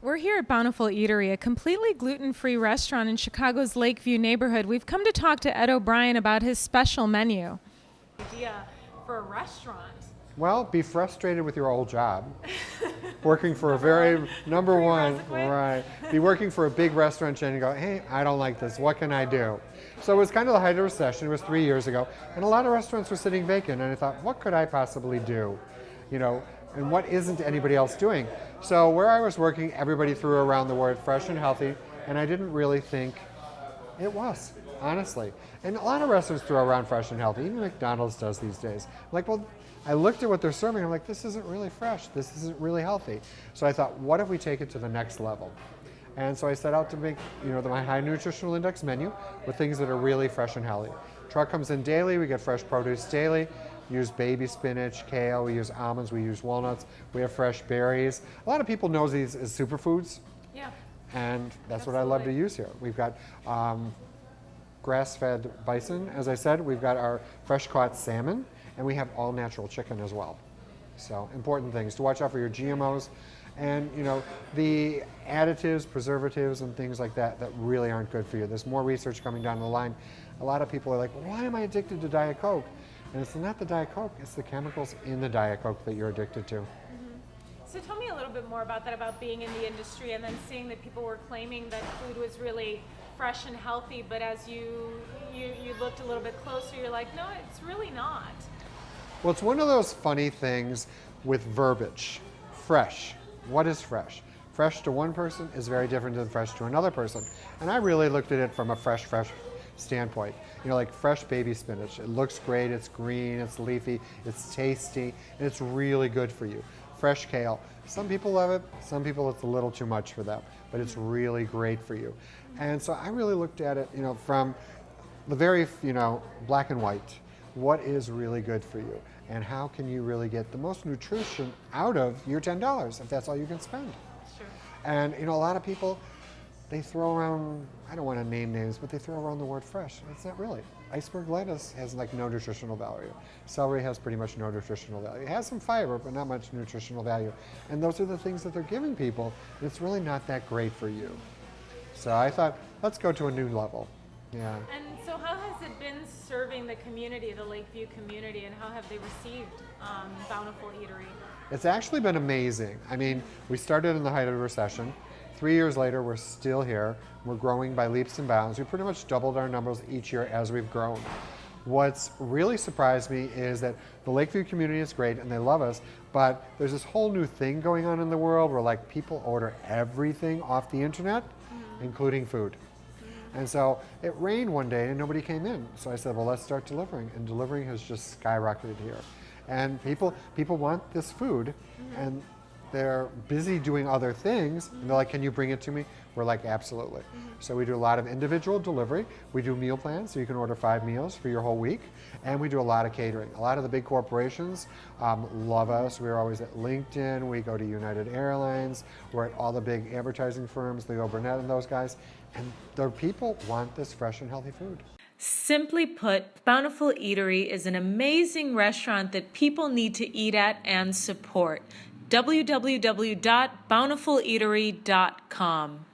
We're here at Bountiful Eatery, a completely gluten-free restaurant in Chicago's Lakeview neighborhood. We've come to talk to Ed O'Brien about his special menu. Idea for a restaurant. Well, be frustrated with your old job. Working for number one, right. Be working for a big restaurant chain and go, hey, I don't like this. What can I do? So it was kind of the height of the recession. It was 3 years ago. And a lot of restaurants were sitting vacant. And I thought, what could I possibly do? And what isn't anybody else doing? So where I was working, everybody threw around the word fresh and healthy. And I didn't really think it was, honestly. And a lot of restaurants throw around fresh and healthy. Even McDonald's does these days. Like, well, I looked at what they're serving. I'm like, this isn't really fresh. This isn't really healthy. So I thought, what if we take it to the next level? And so I set out to make, my high nutritional index menu with things that are really fresh and healthy. Truck comes in daily. We get fresh produce daily. We use baby spinach, kale. We use almonds. We use walnuts. We have fresh berries. A lot of people know these as superfoods. Yeah. And that's what I love to use here. We've got grass-fed bison, as I said. We've got our fresh-caught salmon. And we have all natural chicken as well. So important things to watch out for your GMOs and the additives, preservatives and things like that really aren't good for you. There's more research coming down the line. A lot of people are like, well, why am I addicted to Diet Coke? And it's not the Diet Coke, it's the chemicals in the Diet Coke that you're addicted to. So tell me a little bit more about that, about being in the industry and then seeing that people were claiming that food was really fresh and healthy, but as you looked a little bit closer, you're like, no, it's really not. Well, it's one of those funny things with verbiage. Fresh. What is fresh? Fresh to one person is very different than fresh to another person. And I really looked at it from a fresh standpoint. Like fresh baby spinach. It looks great, it's green, it's leafy, it's tasty, and it's really good for you. Fresh kale. Some people love it, some people it's a little too much for them, but it's really great for you. And so I really looked at it, from the very, black and white. What is really good for you? And how can you really get the most nutrition out of your $10 if that's all you can spend? Sure. And a lot of people, they throw around, I don't want to name names, but they throw around the word fresh. It's not really. Iceberg lettuce has like no nutritional value. Celery has pretty much no nutritional value. It has some fiber, but not much nutritional value. And those are the things that they're giving people, and it's really not that great for you. So I thought, let's go to a new level. Yeah. And so how has it been serving the community, the Lakeview community, and how have they received Bountiful Eatery? It's actually been amazing. I mean, we started in the height of the recession. 3 years later, we're still here. We're growing by leaps and bounds. We pretty much doubled our numbers each year as we've grown. What's really surprised me is that the Lakeview community is great and they love us, but there's this whole new thing going on in the world where like people order everything off the internet, including food. And so it rained one day and nobody came in. So I said, well, let's start delivering. And delivering has just skyrocketed here. And people want this food and they're busy doing other things. And they're like, can you bring it to me? We're like, absolutely. So we do a lot of individual delivery. We do meal plans, so you can order 5 meals for your whole week. And we do a lot of catering. A lot of the big corporations love us. We're always at LinkedIn. We go to United Airlines. We're at all the big advertising firms, Leo Burnett and those guys. And the people want this fresh and healthy food. Simply put, Bountiful Eatery is an amazing restaurant that people need to eat at and support. www.bountifuleatery.com